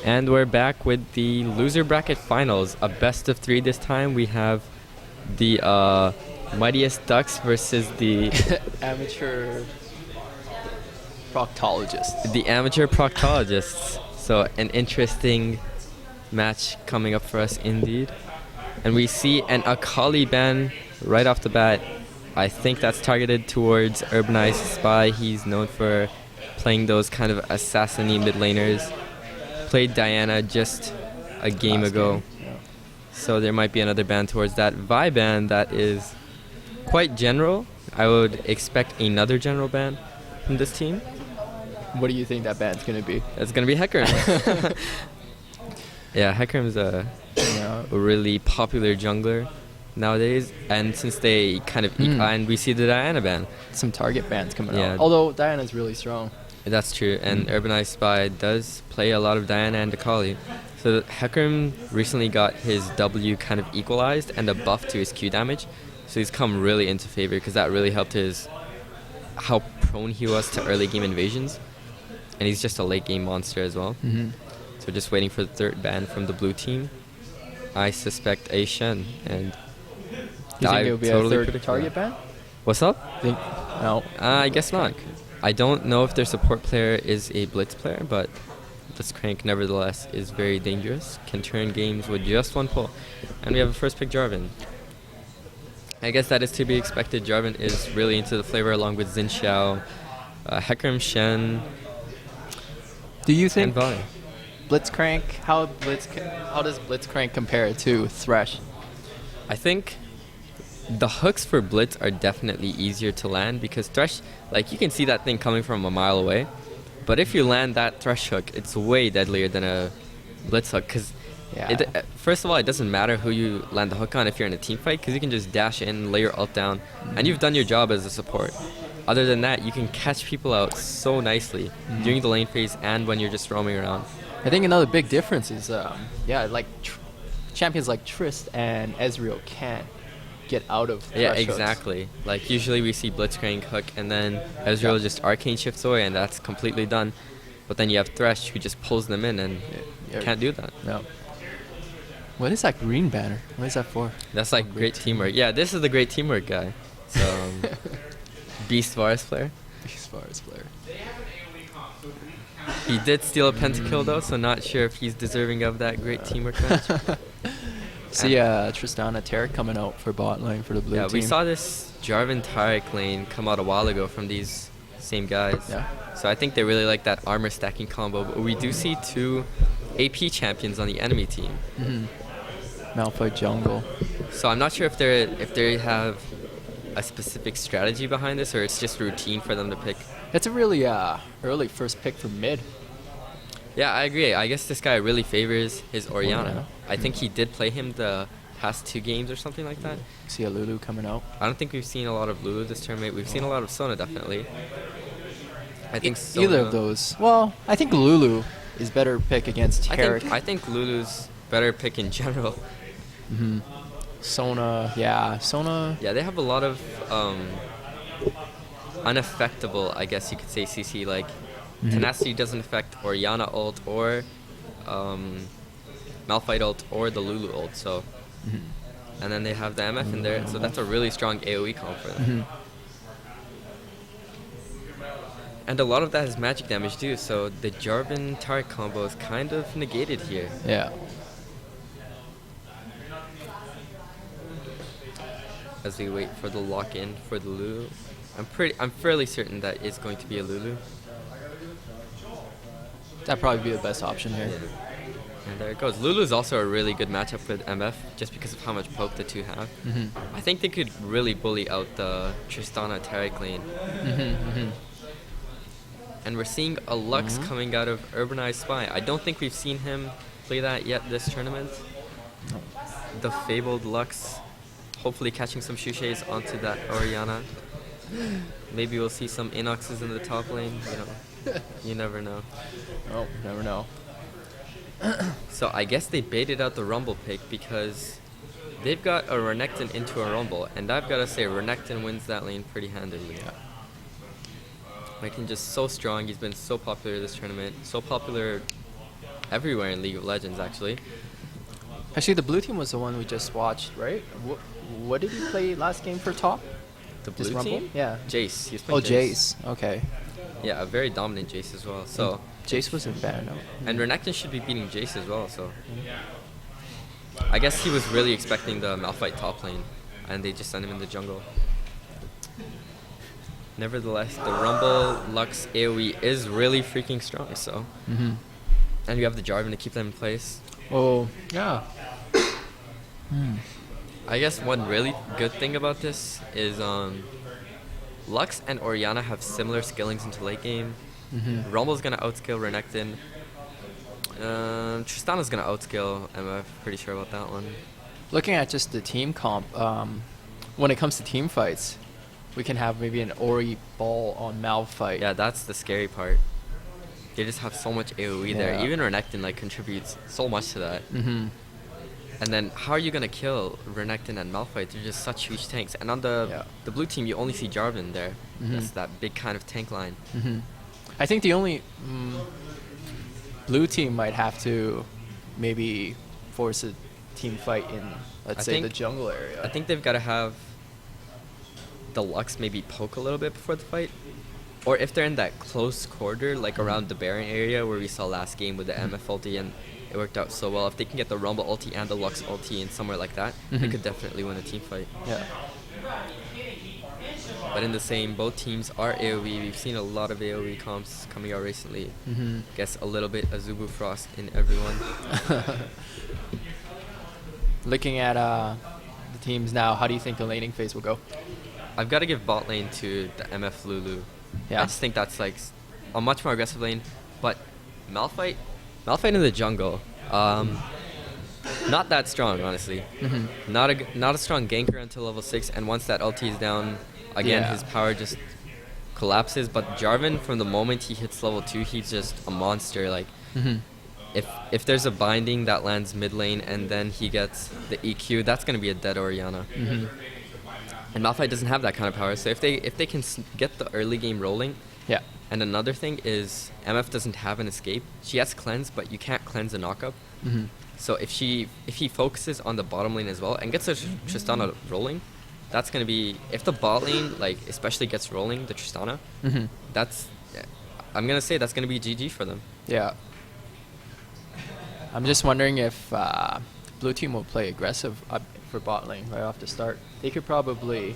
And we're back with the loser bracket finals. A best of 3 this time. We have the Mightiest Ducks versus the Amateur Proctologists. amateur Proctologists. So an interesting match coming up for us indeed. And we see an Akali ban right off the bat. I think that's targeted towards Urbanized Spy. He's known for playing those kind of assassin-y mid laners. Played Diana just a game Last ago. game, yeah. So there might be another ban towards that. Vi ban that is quite general. I would expect another general ban from this team. What do you think that band's going to be? That's going to be Hecarim. Yeah, Hecarim's a Yeah. really popular jungler nowadays. And since they kind of and we see the Diana ban. Some target bands coming Yeah. out. Although Diana's really strong. That's true. And Urbanized Spy does play a lot of Diana and Akali. So Hecarim recently got his W kind of equalized and a buff to his Q damage. So he's come really into favor because that really helped how prone he was to early game invasions. And he's just a late game monster as well. Mm-hmm. So just waiting for the third ban from the blue team. I suspect a Shen. And You think it'll be totally a third predict target that. band? What's up? Think no. I guess not. I don't know if their support player is a blitz player, but Blitzcrank nevertheless is very dangerous. Can turn games with just one pull. And we have a first pick Jarvan. I guess that is to be expected. Jarvan is really into the flavor along with Xin Xiao, Hecarim, Shen, Do you and think Vi. Blitzcrank? How does Blitzcrank compare to Thresh? I think the hooks for Blitz are definitely easier to land because Thresh, like you can see that thing coming from a mile away. But if you land that Thresh hook, it's way deadlier than a Blitz hook because first of all, it doesn't matter who you land the hook on if you're in a team fight because you can just dash in, lay your ult down, and you've done your job as a support. Other than that, you can catch people out so nicely during the lane phase and when you're just roaming around. I think another big difference is, champions like Trist and Ezreal can't get out of Thresh Yeah, hooks. exactly. Like usually we see Blitzcrank hook and then Ezreal just arcane shifts away and that's completely done. But then you have Thresh who just pulls them in and can't do that. No. What is that green banner? What is that for? That's like great teamwork. Yeah, this is the great teamwork guy. So Beast Varus player. Beast Varus player. He did steal a pentakill though, so not sure if he's deserving of that great teamwork match. See Tristana Taric coming out for bot lane for the blue Yeah, team. we saw this Jarvan Taric lane come out a while ago from these same guys. Yeah. So I think they really like that armor stacking combo. But we do see 2 AP champions on the enemy team. Malphite jungle. So I'm not sure if they have a specific strategy behind this or it's just routine for them to pick. It's a really early first pick for mid. Yeah, I agree. I guess this guy really favors his Orianna. Orianna. I think he did play him the past 2 games or something like that. See a Lulu coming out. I don't think we've seen a lot of Lulu this tournament. We've seen a lot of Sona, definitely. I think Sona, Either of those. Well, I think Lulu is better pick against Taric. I think Lulu's better pick in general. Sona. Yeah, they have a lot of unaffectable, I guess you could say, CC. Like, Tenacity doesn't affect Orianna ult or Malphite ult or the Lulu ult. So, and then they have the MF in there, so that's a really strong AoE comp for them. And a lot of that is magic damage too, so the Jarvan Taric combo is kind of negated here. Yeah. As we wait for the lock-in for the Lulu. I'm fairly certain that it's going to be a Lulu. That'd probably be the best option here. And there it goes. Lulu is also a really good matchup with MF, just because of how much poke the two have. I think they could really bully out the Tristana Taric lane. And we're seeing a Lux coming out of Urbanized Spy. I don't think we've seen him play that yet this tournament. The fabled Lux, hopefully catching some Shushais onto that Orianna. Maybe we'll see some Inoxes in the top lane. You never know. Oh, never know. So I guess they baited out the Rumble pick because they've got a Renekton into a Rumble, and I've got to say Renekton wins that lane pretty handily. Yeah. Renekton just so strong. He's been so popular this tournament. So popular everywhere in League of Legends, actually. Actually, the blue team was the one we just watched, right? What did he play last game for top? The Just blue Rumble? team? Yeah. Jace. He was Oh, playing Jace. Okay. Yeah, a very dominant Jace as well. So, Jace wasn't bad, no. and Renekton should be beating Jace as well. So, I guess he was really expecting the Malphite top lane, and they just sent him in the jungle. Nevertheless, the Rumble Lux AoE is really freaking strong. So, and you have the Jarvan to keep them in place. Oh, yeah. I guess one really good thing about this is Lux and Orianna have similar skillings into late game. Rumble's gonna outscale Renekton. Tristana's gonna outscale MF, pretty sure about that one. Looking at just the team comp, when it comes to team fights, we can have maybe an Ori ball on Malphite. Yeah, that's the scary part. They just have so much AoE there. Yeah. Even Renekton like contributes so much to that. And then how are you gonna kill Renekton and Malphite? They're just such huge tanks. And on the blue team, you only see Jarvan there. That's that big kind of tank line. I think the only blue team might have to maybe force a team fight in, let's say, the jungle area. I think they've got to have the Lux maybe poke a little bit before the fight. Or if they're in that close quarter, like around the Baron area where we saw last game with the MF ulti and it worked out so well. If they can get the Rumble ulti and the Lux ulti in somewhere like that, they could definitely win a team fight. Yeah. But in the same, both teams are AoE. We've seen a lot of AoE comps coming out recently. Guess a little bit Azubu Frost in everyone. Looking at the teams now, how do you think the laning phase will go? I've got to give bot lane to the MF Lulu. Yeah. I just think that's like a much more aggressive lane. But Malphite in the jungle, not that strong, honestly. Not a strong ganker until level 6, and once that ulti is down, again, his power just collapses. But Jarvan, from the moment he hits level 2, he's just a monster. Like, if there's a binding that lands mid lane and then he gets the EQ, that's gonna be a dead Orianna. And Malphite doesn't have that kind of power. So if they can get the early game rolling. Yeah. And another thing is MF doesn't have an escape. She has cleanse, but you can't cleanse a knockup. So if he focuses on the bottom lane as well and gets a Tristana rolling, that's gonna be, if the bot lane like especially gets rolling the Tristana, I'm gonna say that's gonna be GG for them. Yeah. I'm just wondering if blue team will play aggressive for bot lane right off the start. They could probably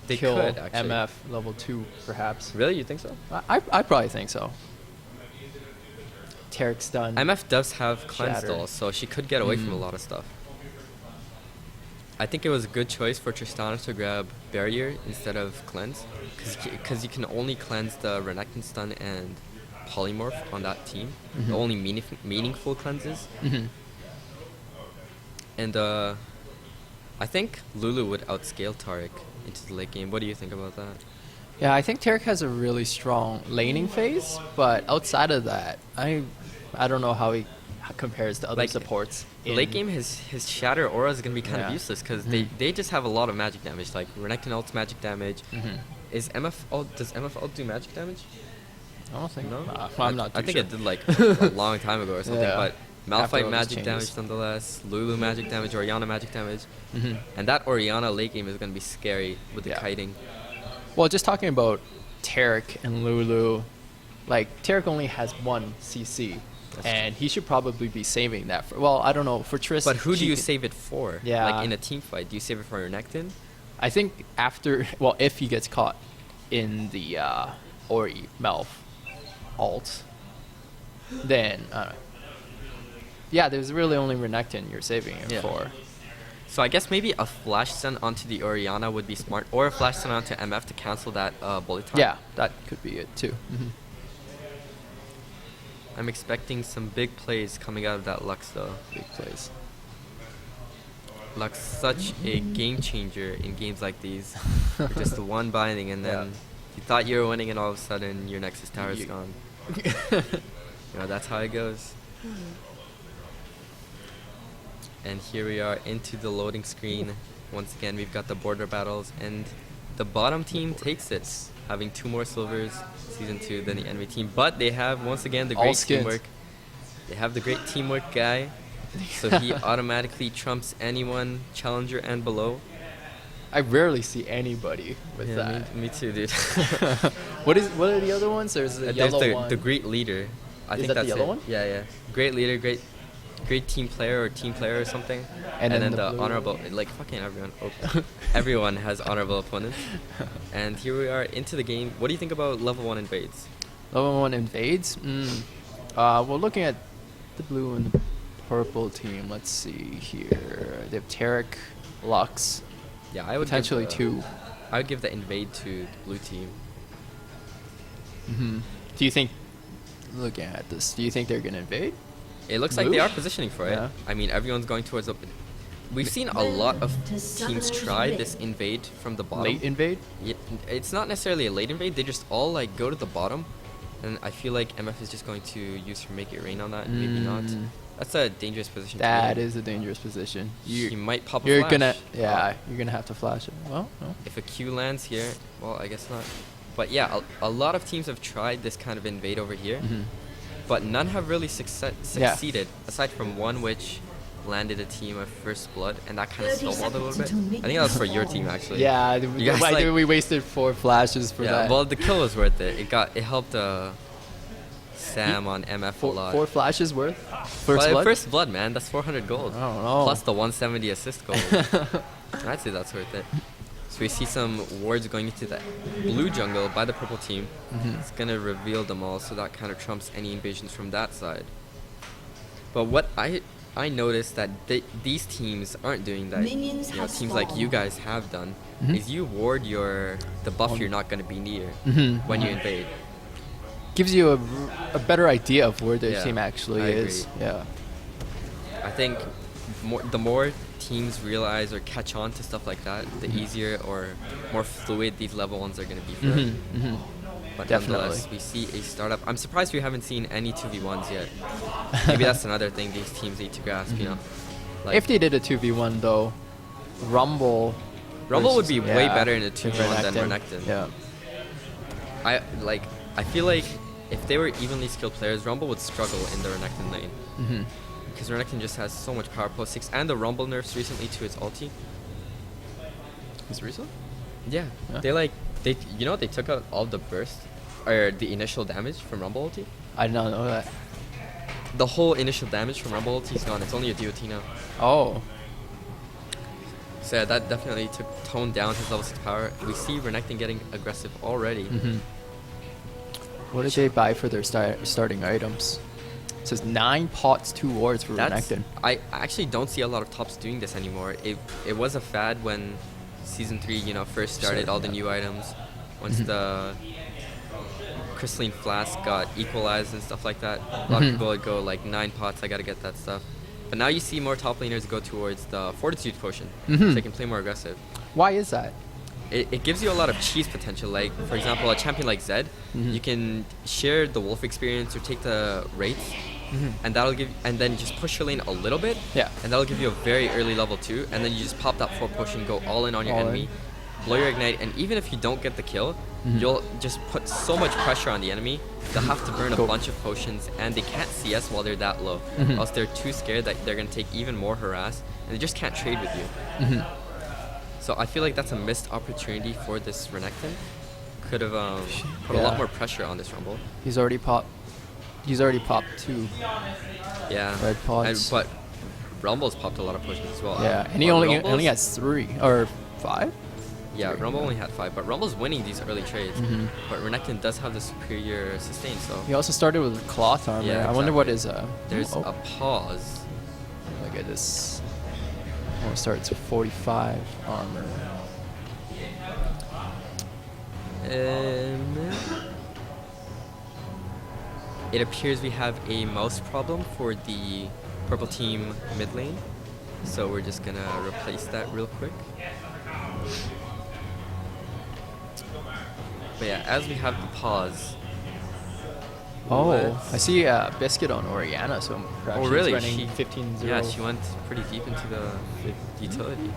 kill MF level 2, perhaps. Really, you think so? I probably think so. Tarek's done. MF does have cleanse Shatter. though, so she could get away from a lot of stuff. I think it was a good choice for Tristana to grab Barrier instead of Cleanse, because you can only cleanse the Renekton stun and Polymorph on that team, the only meaningful cleanses. And I think Lulu would outscale Taric into the late game. What do you think about that? Yeah, I think Tarek has a really strong laning phase, but outside of that, I don't know how he compares to other supports. Late game, his Shatter Aura is going to be kind of useless because they just have a lot of magic damage. Like Renekton ult's magic damage. Does MF ult do magic damage? I don't think. No? I'm not too I think sure. it did like a long time ago or something. Yeah. But After all Malphite those magic changes. damage nonetheless. Lulu magic damage. Orianna magic damage. And that Orianna late game is going to be scary with the kiting. Well, just talking about Tarek and Lulu, like Tarek only has 1 CC, and he should probably be saving that for. Well, I don't know for Triss. But who do you save it for? Yeah. Like in a team fight, do you save it for Renekton? I think after, well, if he gets caught in the Ori Malf ult, then yeah, there's really only Renekton you're saving it for. So I guess maybe a flash stun onto the Orianna would be smart, or a flash stun onto MF to cancel that bullet time. Yeah, that could be it too. I'm expecting some big plays coming out of that Lux though. Big plays. Lux such a game changer in games like these. With just the one binding and then you thought you were winning and all of a sudden your Nexus tower is gone. You know, that's how it goes. And here we are into the loading screen. Once again, we've got the border battles, and the bottom team takes it, having 2 more silvers, Season 2, than the enemy team. But they have, once again, the All great skins. teamwork. They have the great teamwork guy, so he automatically trumps anyone challenger and below. I rarely see anybody with Yeah, that. me too, dude. What are the other ones? There's the There's yellow one. the great leader. I Is think that the that's yellow it. one? Yeah, yeah. Great leader, great team player or team player or something. And then the the blue honorable, like fucking everyone. Oh, everyone has honorable opponents. And here we are into the game. What do you think about level 1 invades? Level 1 invades. Well, looking at the blue and the purple team, let's see here. They have Tarek, Lux, Yeah, I would potentially give, 2. I would give the invade to the blue team. Do you think, looking at this, do you think they're going to invade? It looks like Blue? they are positioning for it. Yeah. I mean, everyone's going towards the. We've seen a lot of teams try this invade from the bottom. Late invade? Yeah, it's not necessarily a late invade. They just all like go to the bottom, and I feel like MF is just going to use her make it rain on that, and maybe not. That's a dangerous position. That to be in. is a dangerous position. He might pop a You're flash. gonna, yeah, you're gonna have to flash it. Well, no. If a Q lands here, well, I guess not. But yeah, a lot of teams have tried this kind of invade over here, but none have really succeeded, aside from one which landed a team of First Blood, and that kind of 30 snowballed a little bit. seconds I think that was for your team, actually. Yeah, You guys, like- we wasted 4 flashes for Yeah, that. well, the kill was worth it. It helped Sam on MF a lot. 4 flashes worth? Well, First Blood, man, that's 400 gold. I don't know. Plus the 170 assist gold. I'd say that's worth it. So we see some wards going into the blue jungle by the purple team. It's going to reveal them all, so that kind of trumps any invasions from that side. But what I noticed that these teams aren't doing that. Minions have Teams like you spawned. guys have done, is you ward the buff you're not going to be near when you invade. Gives you a better idea of where their Yeah, team actually I is. agree. Yeah. I think the more teams realize or catch on to stuff like that, the easier or more fluid these level 1s are going to be for it. But Definitely. nonetheless, we see a startup. I'm surprised we haven't seen any 2v1s yet. Maybe that's another thing these teams need to grasp, you know. Like, If they did a 2v1 though, Rumble would be way yeah, better in a 2v1 than Renekton. Yeah. I feel like if they were evenly skilled players, Rumble would struggle in the Renekton lane. Because Renekton just has so much power post 6, and the Rumble nerfs recently to its ulti. Is it recent? Yeah, Yeah. they they took out all the burst or the initial damage from Rumble ulti. I did not know that. The whole initial damage from Rumble ulti is gone. It's only a DOT now. Oh. So yeah, that definitely toned down his level 6 power. We see Renekton getting aggressive already. What did they buy for their starting items? It says 9 pots, 2 wards for Renekton. I actually don't see a lot of tops doing this anymore. It was a fad when Season 3, first started, all the new items. Once the Crystalline Flask got equalized and stuff like that, a lot of people would go like 9 pots, I gotta get that stuff. But now you see more top laners go towards the Fortitude Potion, so they can play more aggressive. Why is that? It gives you a lot of cheese potential. Like, for example, a champion like Zed, you can share the Wolf experience or take the Wraiths, and then just push your lane a little bit, Yeah. and that'll give you a very early level 2, and then you just pop that 4 potion, go all in on your All enemy, blow your ignite, and even if you don't get the kill, you'll just put so much pressure on the enemy, they'll have to burn a bunch of potions, and they can't CS while they're that low, else they're too scared that they're going to take even more harass, and they just can't trade with you. So I feel like that's a missed opportunity for this Renekton. Could have put a lot Yeah. more pressure on this Rumble. He's already popped 2 Yeah. red pots. But Rumble's popped a lot of potions as well. Yeah, and he But only Rumble's- has 3 or 5. Yeah, Rumble only had 5, but Rumble's winning these early trades. But Renekton does have the superior sustain, so He also started with cloth armor. Yeah, I wonder what exactly. is there's oh, a pause. look at this. Oh, it starts with 45 armor. It appears we have a mouse problem for the purple team mid lane, so we're just gonna replace that real quick. But yeah, as we have the pause. Oh, let's- I see Biscuit on Oriana, so perhaps Oh really? she's running She 15-0. Yeah, she went pretty deep into the utility.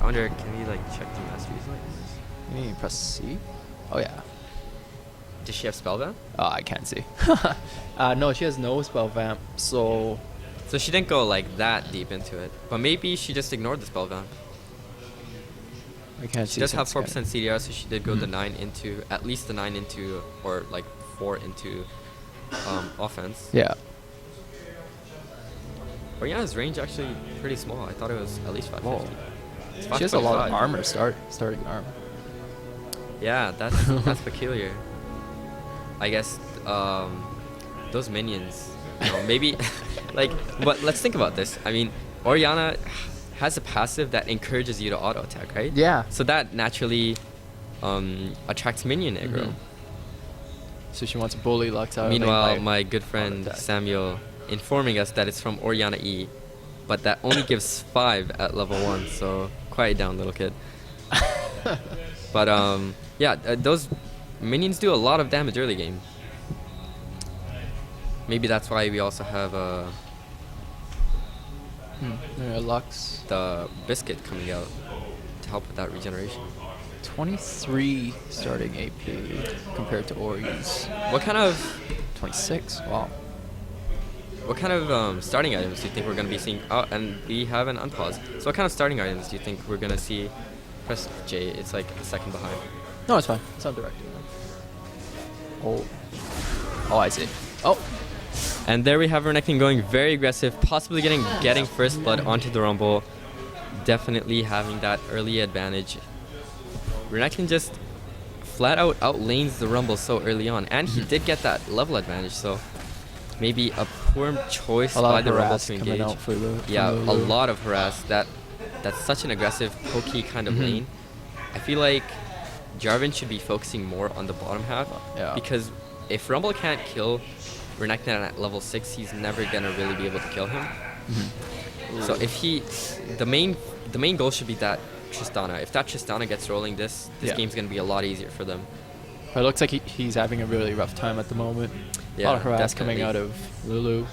I wonder, can we like check the masteries like? You need to press C? Oh yeah. Does Does she have spell vamp? I can't see. No, she has no spell vamp, so So she didn't go like that deep into it. But maybe she just ignored the spell vamp. I can't see. She does have since 4% CDR, so she did go the Mhm. 9 into, at least the 9 into, or like 4 into offense. Yeah. Oriana's range actually pretty small. I thought it was at least 550. Whoa. It's She has a lot of 525. armor, starting armor. Yeah, that's peculiar. I guess those minions, you know, maybe like, but let's think about this. I mean, Oriana has a passive that encourages you to auto attack, right? Yeah. So that naturally attracts minion aggro. Mhm. So she wants to bully Lux out. Meanwhile, my good friend attack. Samuel informing us that it's from Oriana E, but that only gives 5 at level 1. So quiet down, little kid. But yeah, those minions do a lot of damage early game. Maybe that's why we also have Lux. the biscuit coming out to help with that regeneration. 23 starting AP compared to Ori's What kind of 26. Wow. starting items do you think we're going to be seeing? Oh, and we have an unpause. So what kind of starting items do you think we're going to see? Press J. It's like a second behind. No, it's fine. It's not directed. Oh. Oh, I see. Oh. And there we have Renekton going very aggressive, possibly getting first blood onto the Rumble. Definitely having that early advantage. Renekton just flat out outlanes the Rumble so early on, and he did get that level advantage, so maybe a poor choice by the Rumble to engage. Yeah, a lot of harass. That's such an aggressive, pokey kind of lane. I feel like Jarvan should be focusing more on the bottom half, because if Rumble can't kill Renekton at level 6, he's never gonna really be able to kill him. So if the main goal should be that Tristana. If that Tristana gets rolling, this game's gonna be a lot easier for them. But it looks like he's having a really rough time at the moment. Yeah, a lot of harass definitely. coming out of Lulu.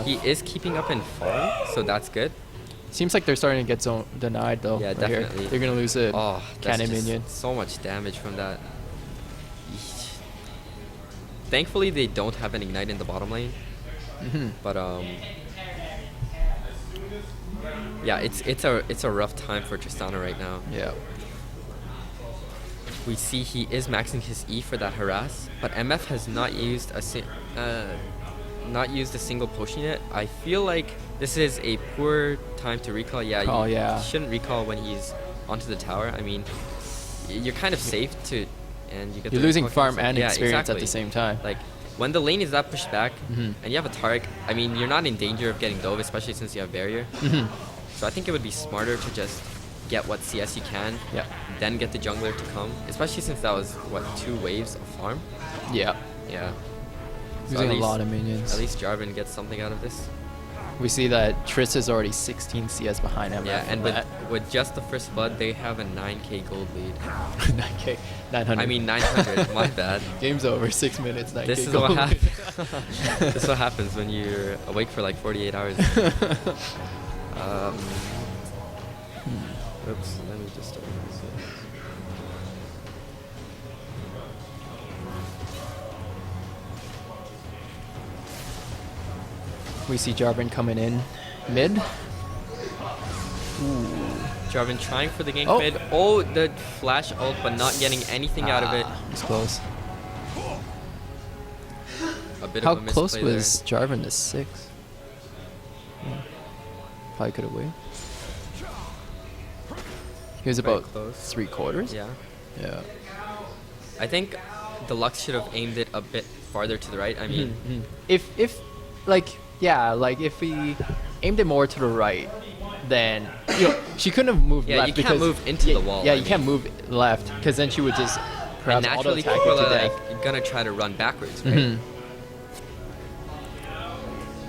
He is keeping up in farm, so that's good. Seems like they're starting to get zone denied though. Yeah, right definitely. Here. They're gonna lose a Oh, that's cannon just minion. so much damage from that. Thankfully, they don't have an ignite in the bottom lane. But yeah, it's a rough time for Tristana right now. Yeah. We see he is maxing his E for that harass, but MF has not used a single potion yet. I feel like this is a poor time to recall. Yeah, you shouldn't recall when he's onto the tower. I mean, you're kind of safe to, and you get. You're losing farm and experience at the same time. Like when the lane is that pushed back, and you have a Taric, I mean, you're not in danger of getting dove, especially since you have barrier. So I think it would be smarter to just get what CS you can, then get the jungler to come, especially since that was, what, 2 waves of farm? Yeah. Yeah. Losing a lot of minions. At least Jarvan gets something out of this. We see that Triss is already 16 CS behind him. Yeah, and with just the first blood, they have a 9k gold lead. 9k, 900. I mean 900, my bad. Game's over, 6 minutes, 9k This is gold what lead. happens. This is what happens when you're awake for like 48 hours. Oops, let me just start this. We see Jarvan coming in mid. Jarvan trying for the gank Oh. mid. Oh, the flash ult, but not getting anything out of it. It's close. A bit How of a close misplay was Jarvan to 6? Probably could have waited. He was Very about close. 3/4. Yeah. Yeah. I think the Lux should have aimed it a bit farther to the right. I mean, If like if he aimed it more to the right, then she couldn't have moved yeah, left. you can't because- move into the wall. Yeah, I you can't mean. move left because then she would just And perhaps auto naturally, attack people you to are death. like gonna try to run backwards, right?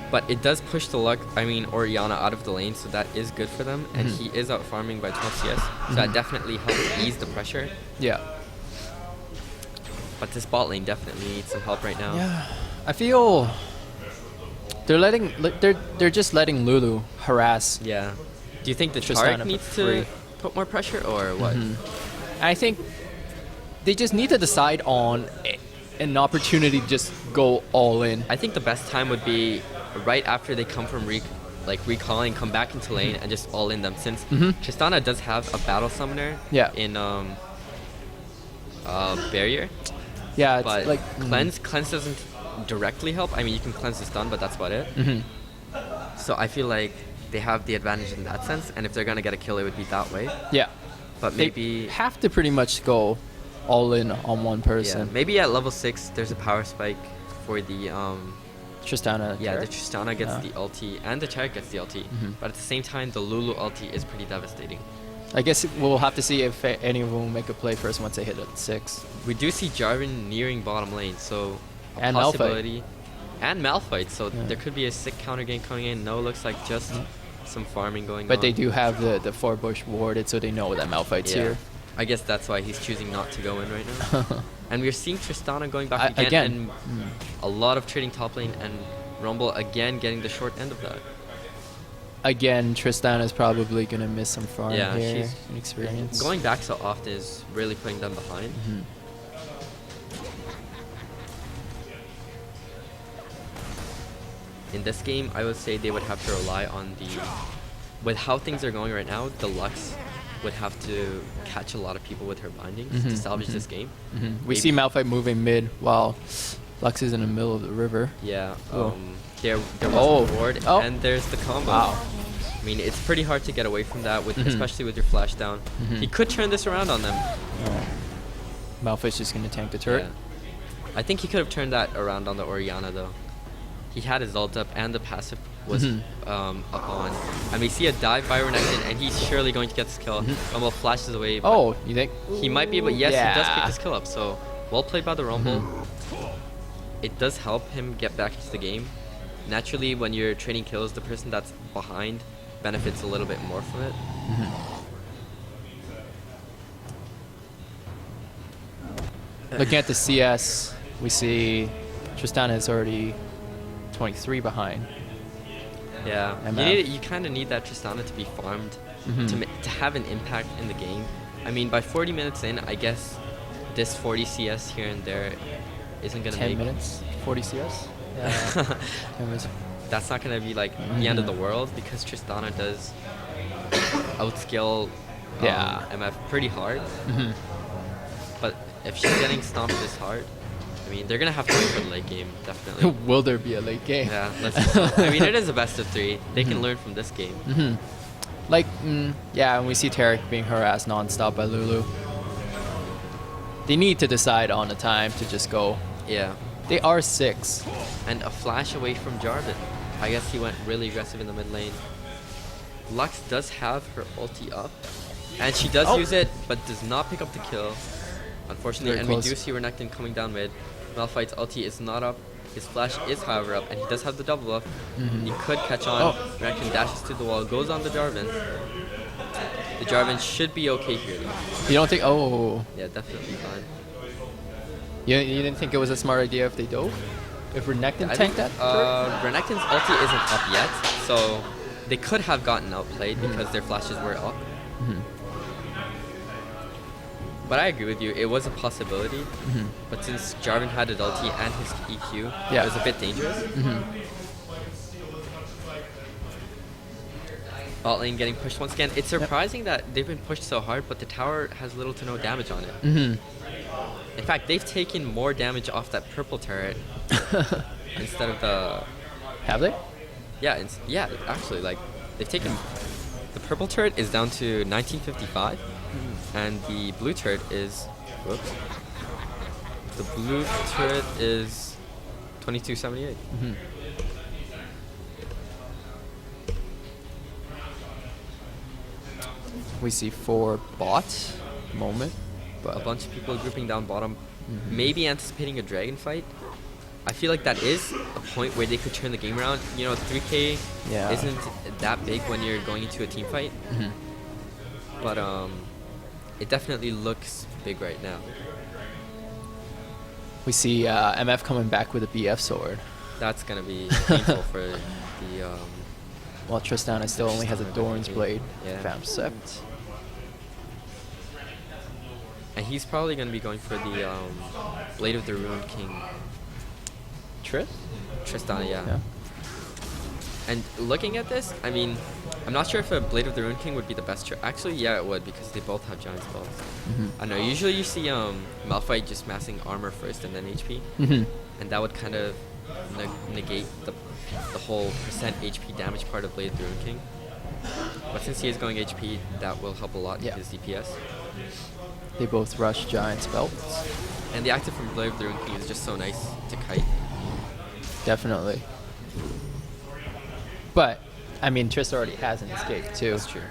But it does push the Lux, Oriana out of the lane, so that is good for them. And he is out farming by 12 CS, so that definitely helps ease the pressure. Yeah. But this bot lane definitely needs some help right now. Yeah. I feel they're just letting Lulu harass. Yeah. Do you think the Tristana Taric for needs free. to put more pressure, or what? I think they just need to decide on an opportunity to just go all in. I think the best time would be right after they come from recalling, come back into lane and just all in them. Since Tristana does have a battle summoner Yeah. in barrier, Yeah, it's but like cleanse doesn't directly help. I mean, you can cleanse the stun, but that's about it. So I feel like they have the advantage in that sense, and if they're gonna get a kill, it would be that way. Yeah. But They maybe have to pretty much go all in on one person. maybe at level 6 there's a power spike for the Tristana. the Taric. Tristana gets Yeah. the ulti and the Taric gets the ulti, but at the same time the Lulu ulti is pretty devastating. I guess we'll have to see if any of them will make a play first once they hit at 6. We do see Jarvan nearing bottom lane, so a And Malphite. possibility. And Malphite, so Yeah. there could be a sick counter game coming in. No, looks like just some farming going on. But they do have the 4-bush warded, so they know that Malphite's here. I guess that's why he's choosing not to go in right now. And we're seeing Tristana going back again, Again. and a lot of trading top lane, and Rumble again getting the short end of that. Again, Tristana's probably going to miss some farm Yeah, here she's in experience. Going back so often is really putting them behind. In this game, I would say they would have to rely on with how things are going right now, the Lux would have to catch a lot of people with her bindings to salvage this game. We see Malphite moving mid while Lux is in the middle of the river. Yeah, Oh. there was Oh. the ward, Oh. and there's the combo. Wow. I mean, it's pretty hard to get away from that, especially with your flash down. He could turn this around on them. Malphite's just going to tank the turret. Yeah. I think he could have turned that around on the Orianna, though. He had his ult up, and the passive was up on. And we see a dive by Renekton, and he's surely going to get this kill. Rumble flashes away. But Oh, you think? he might be able. Yes, he does Yeah. pick this kill up. So well played by the Rumble. It does help him get back into the game. Naturally, when you're trading kills, the person that's behind benefits a little bit more from it. Looking at the CS, we see Tristana is already 23 behind. Yeah, MF. you kind of need that Tristana to be farmed to have an impact in the game. I mean, by 40 minutes in, I guess this 40 CS here and there isn't gonna 10 make. minutes, 40 CS. Yeah. 10 minutes. That's not gonna be like the end of the world, because Tristana does outscale Yeah. MF pretty hard. But if she's getting stomped this hard, I mean, they're gonna have to wait for the late game, definitely. Will there be a late game? Yeah, I mean, it is a best of 3. They can learn from this game. Like, yeah, and we see Taric being harassed nonstop by Lulu. They need to decide on a time to just go. Yeah, They are 6. and a flash away from Jarvan. I guess he went really aggressive in the mid lane. Lux does have her ulti up, and she does use it, but does not pick up the kill, unfortunately. Very And close. we do see Renekton coming down mid. Malphite's ulti is not up. His flash is, however, up, and he does have the double buff. He could catch on. Renekton dashes to the wall, goes on the Jarvan. The Jarvan should be okay here, though. You don't think? Oh, Yeah, definitely fine. you didn't think it was a smart idea if they dove? If Renekton I tanked think, that? Renekton's ulti isn't up yet, so they could have gotten outplayed because their flashes were up. But I agree with you, it was a possibility. But since Jarvan had his ulti and his EQ, Yeah. it was a bit dangerous. Bot lane getting pushed once again. It's surprising that they've been pushed so hard, but the tower has little to no damage on it. In fact, they've taken more damage off that purple turret instead of the... Have they? Yeah, yeah, actually, like, they've taken... The purple turret is down to 1955, and the blue turret is... Whoops. The blue turret is 2278. We see 4 bot moment, A but bunch of people grouping down bottom, maybe anticipating a dragon fight. I feel like that is a point where they could turn the game around. You know, 3K Yeah. isn't that big when you're going into a team fight, but it definitely looks big right now. we see MF coming back with a BF sword, That's gonna be painful for the while Tristana still only has a Tristana Doran's definitely. blade. Yeah. Fam Sept. And he's probably going to be going for the Blade of the Ruined King. Tristana, yeah. And looking at this, I mean, I'm not sure if a Blade of the Ruined King would be the best choice. Actually, yeah, it would, because they both have giant spells. I know, usually you see Malphite just massing armor first and then HP. And that would kind of negate the whole percent HP damage part of Blade of the Ruined King. But since he is going HP, that will help a lot in his DPS. They both rush giant spells. And the active from Blade of the Ruined King is just so nice to kite. Definitely. But, I mean, Trist already has an escape, too. That's true.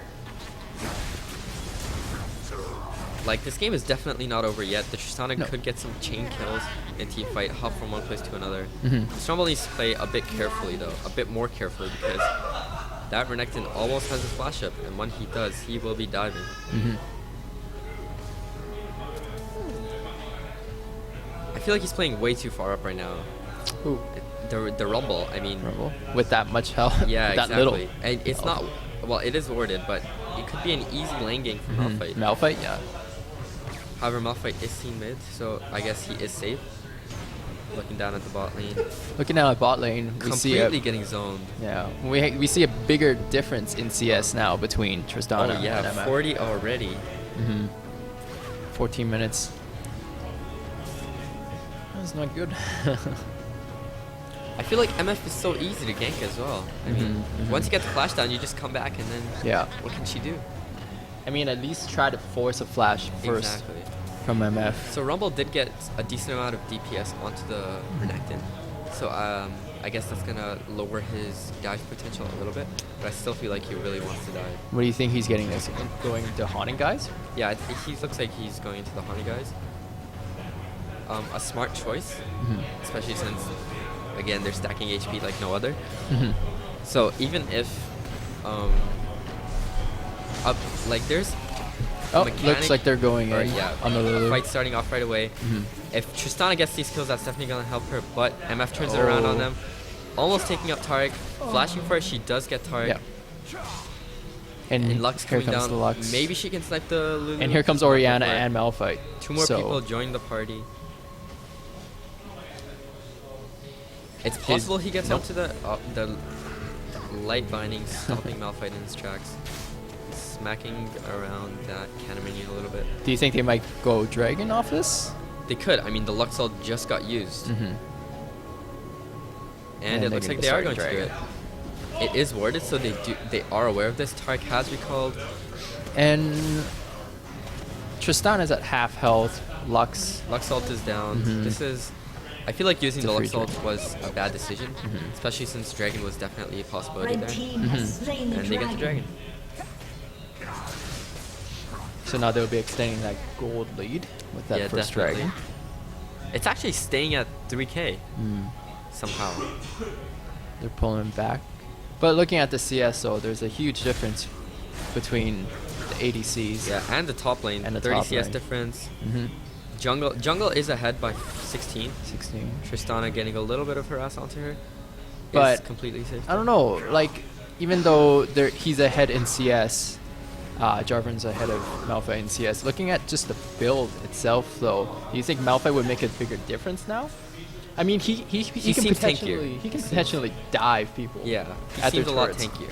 Like, this game is definitely not over yet. The Tristana could get some chain kills in team fight, hop from one place to another. Strumble needs to play a bit carefully, though. A bit more carefully, because that Renekton almost has a flash up, and when he does, he will be diving. I feel like he's playing way too far up right now. Ooh. The Rumble, I mean... Rumble? With that much health? Yeah, that exactly. little. And it's not... Well, it is warded, but it could be an easy lane game for Malphite. Malphite, yeah. However, Malphite is seen mid, so I guess he is safe. Looking down at the bot lane. Looking down at bot lane, we see completely getting zoned. Yeah, we see a bigger difference in CS now between Tristana and MF. 40 already. 14 minutes. That's not good. I feel like MF is so easy to gank as well. I mean, once you get the flash down, you just come back and then what can she do? I mean, at least try to force a flash first from MF. So Rumble did get a decent amount of DPS onto the Renekton. So I guess that's going to lower his dive potential a little bit. But I still feel like he really wants to dive. What do you think he's getting this? Going to Haunting Guys? Yeah, he looks like he's going into the Haunting Guys. A smart choice, especially since, again, they're stacking HP like no other. So even if, there's looks like they're going in on the Lulu. Fight starting off right away. If Tristana gets these kills, that's definitely going to help her, but MF turns it around on them. Almost taking up Taric. Flashing for it, she does get Taric. And Lux here coming comes down. the Lux. Maybe she can snipe the Lulu. And here comes Orianna and Malphite. Two more people join the party. It's possible he gets onto the light binding, stopping Malphite in his tracks. Smacking around that cannon minion a little bit. Do you think they might go Dragon off this? They could. I mean, the Luxol just got used. And it looks like they are going to do it. It is warded, so they are aware of this. Taric has recalled. And Tristana's at half health. Lux ult is down. This is... I feel like using the Lux ult was a bad decision, especially since Dragon was definitely a possibility there. And they get the Dragon. So now they'll be extending that gold lead with that first Dragon. It's actually staying at 3k somehow. They're pulling him back. But looking at the CS, though, there's a huge difference between the ADCs. Yeah, and the top lane. And the 30 top CS lane. difference. Jungle is ahead by 16. Tristana getting a little bit of harass onto her. But is completely safe. I don't know. Like, even though he's ahead in CS, Jarvan's ahead of Malphite in CS. Looking at just the build itself, though, do you think Malphite would make a bigger difference now? I mean, he can potentially dive people. Yeah, he at seems their a lot turrets. tankier.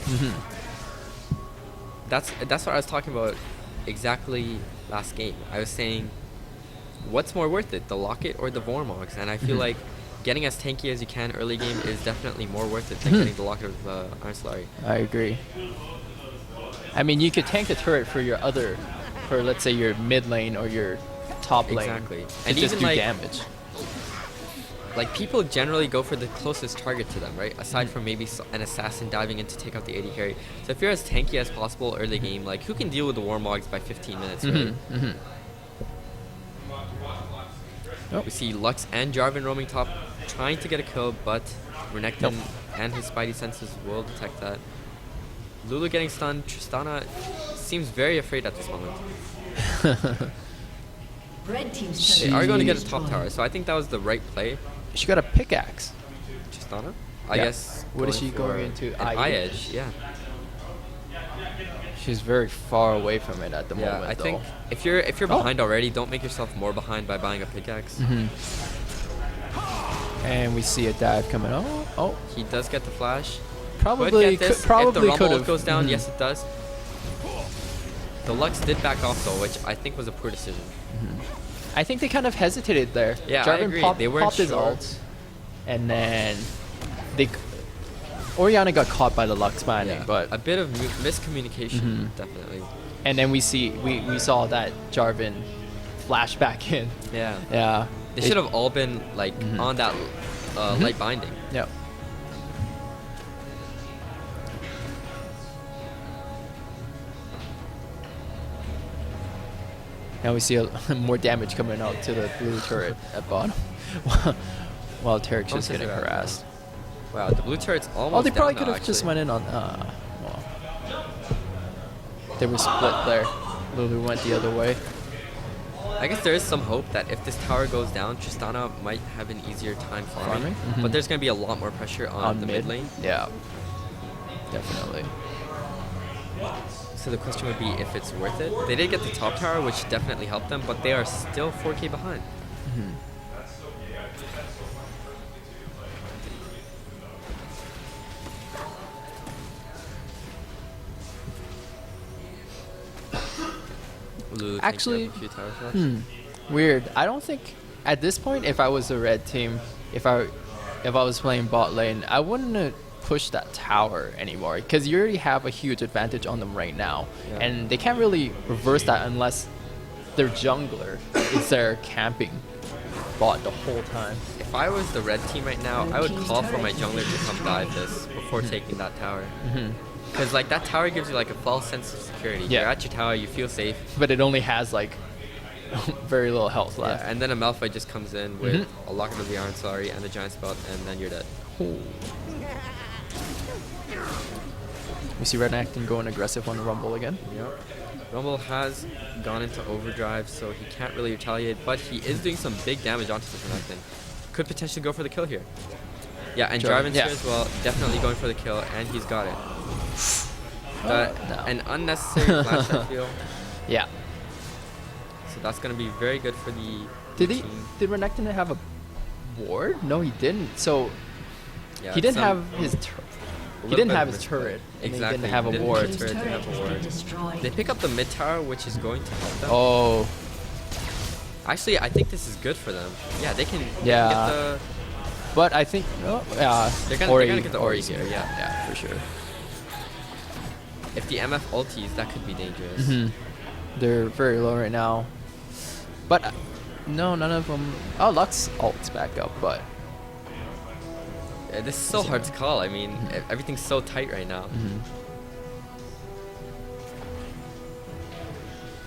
That's what I was talking about exactly last game. I was saying, what's more worth it, the Locket or the Vormogs? And I feel like getting as tanky as you can early game is definitely more worth it than getting the Locket of Iron Solari. I agree. I mean, you could tank the turret for let's say your mid lane or your top lane. Exactly. And just do damage. Like, people generally go for the closest target to them, right? Aside from maybe an assassin diving in to take out the AD carry. So if you're as tanky as possible early game, like, who can deal with the Warmogs by 15 minutes, right? We see Lux and Jarvan roaming top, trying to get a kill, but Renekton and his spidey senses will detect that. Lulu getting stunned. Tristana seems very afraid at this moment. They are going to get a top tower, so I think that was the right play. She got a pickaxe. Tristana? I guess. What is she going into? Eye edge, yeah. She's very far away from it at the Yeah, moment. I think though. if you're Oh. behind already, don't make yourself more behind by buying a pickaxe. And we see a dive coming. Oh, He does get the flash. probably Could get this. probably if the rumble could have. goes down, yes it does. The Lux did back off though, which I think was a poor decision. I think they kind of hesitated there. Yeah, I Jarvan agree. Popped, They weren't popped his sure. ult, and then Orianna got caught by the Lux banding, but a bit of miscommunication, definitely. and then we saw that Jarvan flash back in. Yeah. Yeah. They should have all been like on that light binding. Yeah. Now we see more damage coming out to the blue turret at bottom, while Tarek's just getting harassed. Wow, the blue turret's almost. Oh, they probably down could now, have just actually. went in on. Well, they were split there. Lulu went the other way. I guess there is some hope that if this tower goes down, Tristana might have an easier time farming. But there's going to be a lot more pressure on the mid lane. Yeah, definitely. So the question would be if it's worth it. They did get the top tower, which definitely helped them, but they are still 4K behind. Lulu Actually, a few tower shots. Weird. I don't think at this point, if I was the red team, if I was playing bot lane, I wouldn't have pushed that tower anymore because you already have a huge advantage on them right now, Yeah. and they can't really reverse that unless their jungler is there camping bot the whole time. If I was the red team right now, I would call for my jungler to come dive this before taking that tower. Because like that tower gives you like a false sense of security. Yeah. You're at your tower, you feel safe. But it only has like very little health left. Yeah, and then a Malphite just comes in with a Locket of the Iron Sorry and the Giant Spell, and then you're dead. We see Renekton going aggressive on the Rumble again. Yep. Rumble has gone into overdrive, so he can't really retaliate, but he is doing some big damage onto this Renekton. Could potentially go for the kill here. Yeah, and Jarvan's here as well, definitely going for the kill, and he's got it. No. An unnecessary flash, I feel. Yeah. So that's going to be very good for the Did team. Renekton have a ward? No, he didn't. So Yeah, he didn't some- have his a he little didn't bit have of his misplay. turret. And Exactly. He didn't have a Didn't ward. have turret, didn't have a ward. They pick up the mid tower, which is going to help them. Oh, Actually, I think this is good for them. Yeah, they can, Yeah. get the... but I think They're gonna get the Ori here, yeah. yeah, for sure. If the MF ulties, that could be dangerous. They're very low right now, but no, none of them. Oh, Lux ults back up, but Yeah, this is so hard to call. I mean, everything's so tight right now.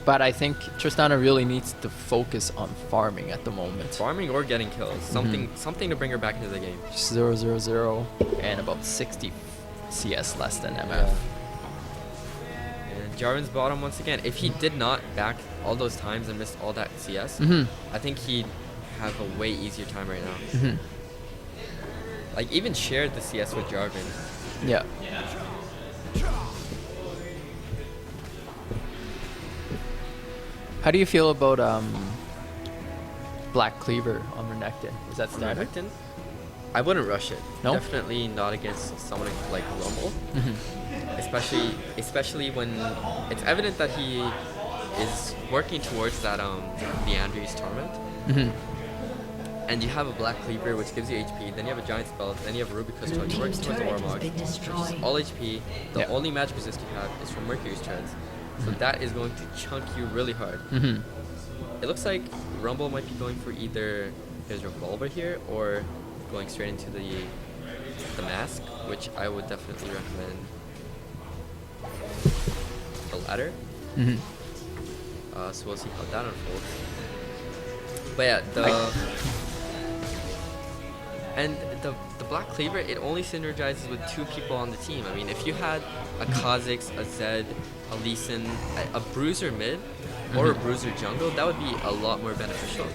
but I think Tristana really needs to focus on farming at the moment. Farming or getting kills. Something to bring her back into the game. 0-0-0 and about 60 CS less than MF. Yeah. And Jarvan's bottom once again. If he did not back all those times and missed all that CS, I think he'd have a way easier time right now. Like even shared the CS with Jarvan. Yeah. How do you feel about Black Cleaver on Renekton? Is that standard? Renekton? I wouldn't rush it. No? Definitely not against someone like Rumble. Especially when it's evident that he is working towards that the Andrews Torment. And you have a Black Cleaver which gives you HP, then you have a Giant Spell, then you have a Ruby Crystal, you work towards the Warmog, which is all HP. The only magic resist you have is from Mercury's Treads. So that is going to chunk you really hard. It looks like Rumble might be going for either his Revolver here or going straight into the Mask, which I would definitely recommend the latter. So we'll see how that unfolds. But yeah, the Black Cleaver, it only synergizes with 2 people on the team. I mean, if you had a Kha'Zix, a Zed, a Lee Sin, a Bruiser mid, or a Bruiser jungle, that would be a lot more beneficial.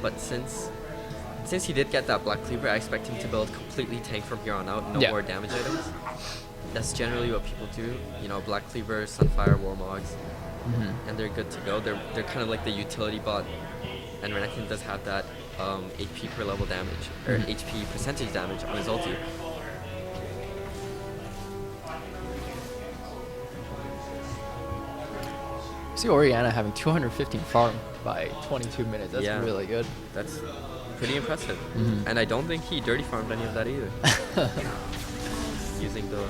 But since he did get that Black Cleaver, I expect him to build completely tank from here on out, no more damage items. that's generally what people do. You know, Black Cleaver, Sunfire, Warmogs, Mm-hmm. and they're good to go. They're kind of like the utility bot, and Renekton does have that HP per level damage, or Mhm. HP percentage damage on his ulti. See Oriana having 215 farm by 22 minutes. That's Yeah. really good. That's pretty impressive. Mhm. And I don't think he dirty farmed any of that either. Using those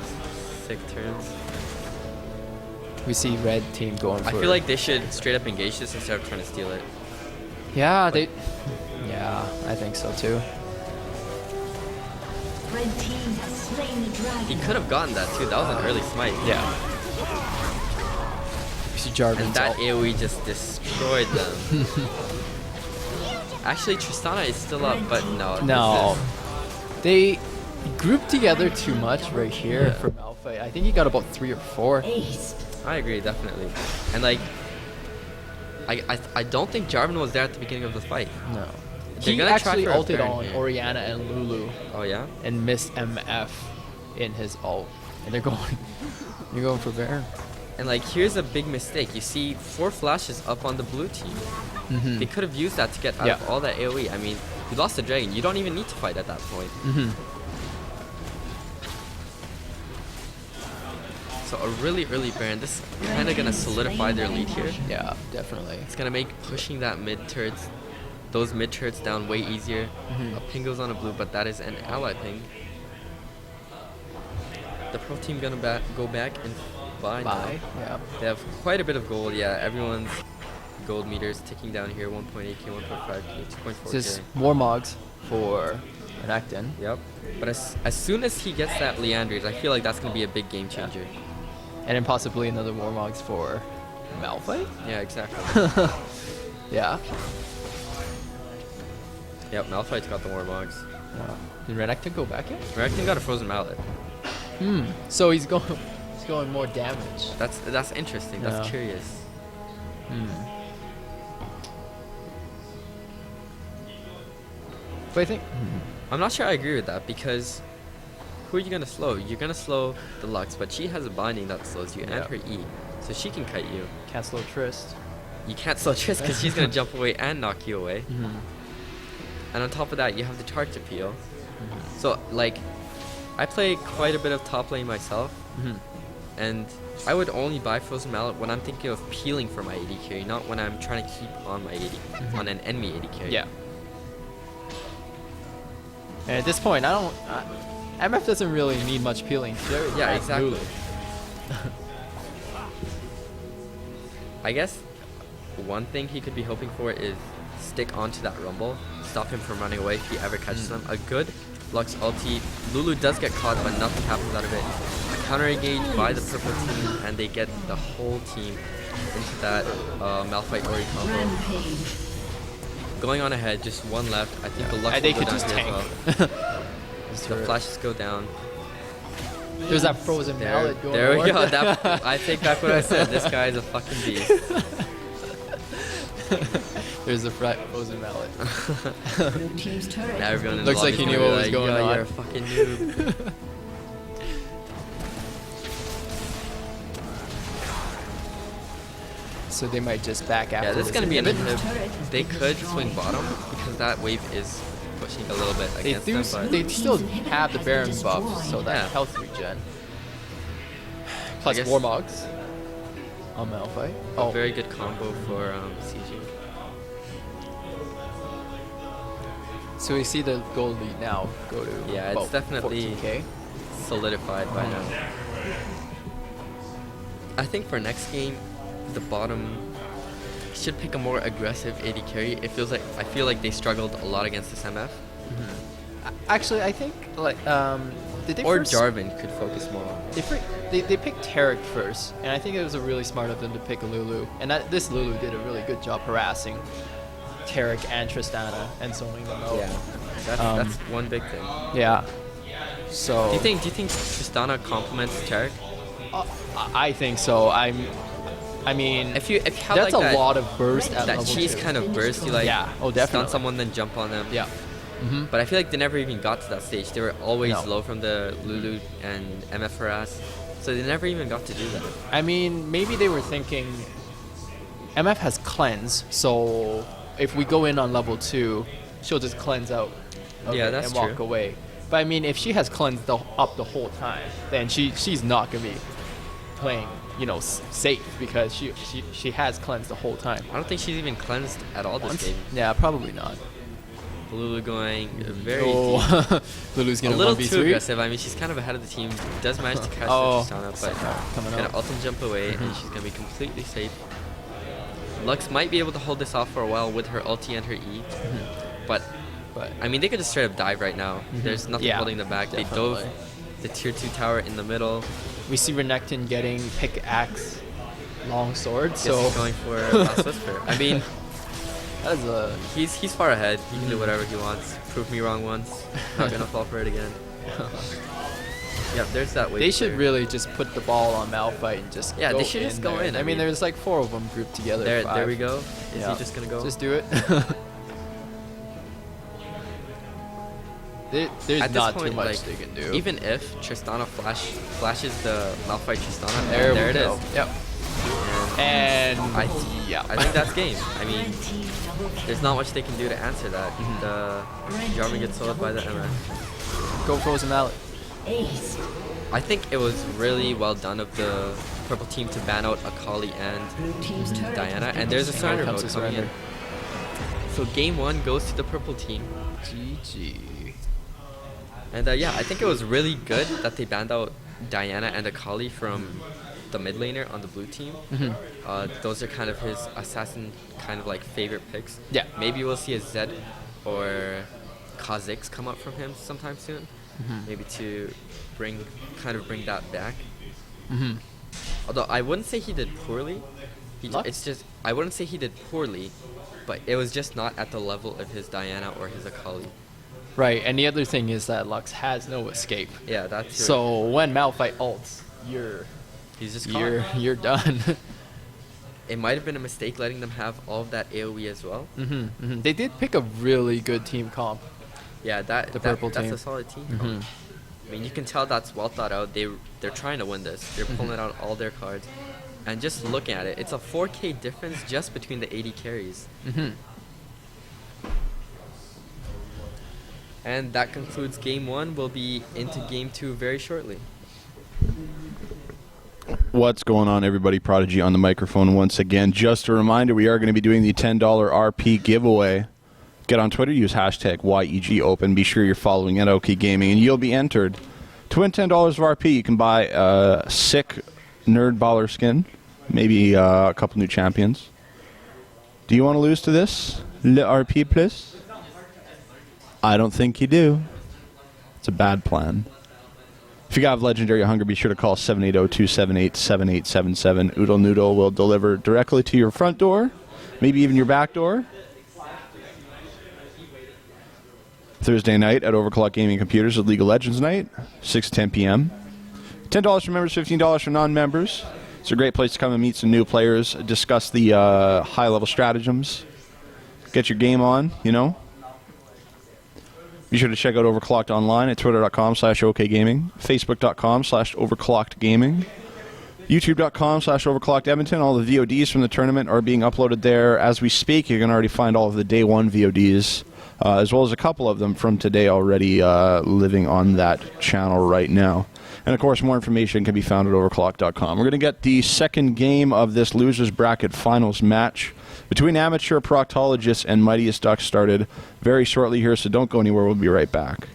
sick turns. We see red team going for I feel like they should straight up engage this instead of trying to steal it. Yeah, I think so too. Red team has slain the dragon. He could have gotten that too. That was an early smite. Yeah. We see Jarvan's And that ult. AoE just destroyed them. Actually, Tristana is still up, but no. No. this They grouped together too much right here Yeah. for Malphite. I think he got about 3 or 4. Ace. I agree, definitely. And like, I don't think Jarvan was there at the beginning of the fight. No. They're He gonna try actually for a ulted Baron on here. Oriana and Lulu Oh yeah? and missed MF in his ult. And they're going for Baron. And like, here's a big mistake. You see 4 flashes up on the blue team. Mm-hmm. They could have used that to get out Yeah. of all that AoE. I mean, you lost the dragon. You don't even need to fight at that point. Mm-hmm. So a really early Baron. This is kind of gonna solidify their lead here. Yeah, definitely. It's gonna make pushing that mid turrets, those mid turrets down way easier. Mhm. A ping goes on a blue, but that is an ally ping. The pro team gonna go back and buy now. Bye. Yeah. They have quite a bit of gold. Yeah, everyone's gold meters ticking down here. 1.8k, 1.5k, 2.4k. Just more Mogs for Renekton. Yep. But as soon as he gets that Leanders, I feel like that's gonna be a big game changer. And then possibly another Warmogs for Malphite? Yeah, exactly. Yeah. Yep, Malphite's got the Warmogs. Did Renekton go back in? Renekton got a frozen mallet. So he's going more damage. That's interesting. That's Yeah. curious. But I think I'm not sure I agree with that because who are you gonna slow? You're gonna slow the Lux, but she has a binding that slows you and Yeah. her E, so she can kite you. can't slow Trist. You can't slow Triss because she's gonna jump away and knock you away. Mm-hmm. And on top of that, you have the charge appeal. So like, I play quite a bit of top lane myself, and I would only buy Frozen Mallet when I'm thinking of peeling for my AD carry, not when I'm trying to keep on my AD, on an enemy AD carry. Yeah. And at this point, MF doesn't really need much peeling. Yeah, exactly. I guess one thing he could be hoping for is stick onto that rumble, stop him from running away if he ever catches them. A good Lux ulti. Lulu does get caught, but nothing happens out of it. A counter engage by the purple team, and they get the whole team into that Malphite Ori combo. Rampage. Going on ahead, just one left. I think the Lux And they will go could down just here as tank. well. The flashes go down. There's that frozen There, mallet going there we on. go. That, I take back what I said. This guy is a fucking beast. There's the frozen mallet. Blue team's turret. Now everyone in Looks the like he lobby's knew gonna what be was going "Yo, on." You're a fucking noob. So they might just back after Yeah, this is gonna be an inhibitor. inhibitor. They could swing bottom because that wave is pushing a little bit They against them, but they still have the Baron buff, so that Yeah. health regen. Plus guess- Warmogs on Malphite. a very good combo for CG. So we see the gold lead now go to Yeah, it's about definitely 14K. solidified by now. I think for next game, the bottom should pick a more aggressive AD carry. I feel like they struggled a lot against this MF. Actually, I think like did they Or first, Jarvan could focus more on. they picked Tarek first, and I think it was a really smart of them to pick a Lulu. And this Lulu did a really good job harassing Tarek and Tristana and zoning them out. Yeah, that's one big thing. Yeah. So Do you think Tristana complements Tarek? I think so. I mean, If you have that's like a that, lot of burst at that level cheese 2. kind of burst, you like Yeah, oh, stun definitely. someone then jump on them. Yeah. But I feel like they never even got to that stage. They were always No. low from the Lulu and MF harass, so they never even got to do that. I mean, maybe they were thinking MF has cleanse, so if we go in on level 2, she'll just cleanse out of Yeah, it that's and walk true. away. But I mean, if she has cleansed up the whole time, then she's not gonna be playing, safe because she has cleansed the whole time. I don't think she's even cleansed at all this game. Yeah, probably not. Lulu going very deep. Oh, Lulu's A gonna little 1v3. too aggressive. I mean, she's kind of ahead of the team. Does manage to catch Oh, the Tristana, but coming gonna up. ult and jump away, and she's gonna be completely safe. Lux might be able to hold this off for a while with her ulti and her E, but I mean, they could just straight up dive right now. There's nothing Yeah, holding them back. definitely. They dove the tier 2 tower in the middle. We see Renekton getting pickaxe, long sword. Just So going for Last Whisper. I mean, that is a he's far ahead. He can do whatever he wants. Prove me wrong once. Not gonna fall for it again. Yep, there's that wave. They should clear. really just put the ball on Malphite and just Yeah, go they should just go there. in. I mean, there's like 4 of them grouped together. There 5. we go. Is Yeah. he just gonna go? Just do it. There's At this not point, too much like, they can do. Even if Tristana flashes the Malphite Tristana, there there we it go. is. Yep. And I yeah. think that's game. I mean, Red team double kill. there's not much they can do to answer that. The Jarvan gets sold by the MF. Go Frozen Mallet. Ace. I think it was really well done of the purple team to ban out Akali and Blue team's turret Diana, has been and there's a destroyed. surrender comes mode the coming surrender. in. So game 1 goes to the purple team. GG. And yeah, I think it was really good that they banned out Diana and Akali from the mid laner on the blue team. Those are kind of his assassin kind of like favorite picks. Yeah. Maybe we'll see a Zed or Kha'Zix come up from him sometime soon. Maybe to bring that back. Although I wouldn't say he did poorly. Lux? I wouldn't say he did poorly, but it was just not at the level of his Diana or his Akali. Right, and the other thing is that Lux has no escape. Yeah, that's So when Malphite ults, he's just caught. you're done. It might have been a mistake letting them have all of that AoE as well. They did pick a really good team comp. Yeah, The purple that's team. a solid team. comp. I mean, you can tell that's well thought out. They're trying to win this. They're pulling out all their cards, and just looking at it, it's a 4K difference just between the 80 carries. And that concludes game 1. We'll be into game 2 very shortly. What's going on, everybody? Prodigy on the microphone once again. Just a reminder, we are going to be doing the $10 RP giveaway. Get on Twitter, use hashtag YEGOpen. Be sure you're following NOK Gaming, and you'll be entered to win $10 of RP. You can buy a sick Nerd Baller skin, maybe a couple new champions. Do you want to lose to this? Le RP, please? I don't think you do. It's a bad plan. If you have Legendary Hunger, be sure to call 780-278-7877. Oodle Noodle will deliver directly to your front door, maybe even your back door. Thursday night at Overclock Gaming Computers is League of Legends night, 6 to 10 p.m. $10 for members, $15 for non-members. It's a great place to come and meet some new players, discuss the high-level stratagems, get your game on, you know. Be sure to check out Overclocked online at twitter.com/okgaming, facebook.com/overclockedgaming, youtube.com/overclocked Edmonton. All the VODs from the tournament are being uploaded there as we speak. You can already find all of the day 1 VODs, as well as a couple of them from today already living on that channel right now. And, of course, more information can be found at overclock.com. We're going to get the second game of this Losers Bracket Finals match between Amateur Proctologists and Mightiest Ducks started very shortly here, so don't go anywhere. We'll be right back.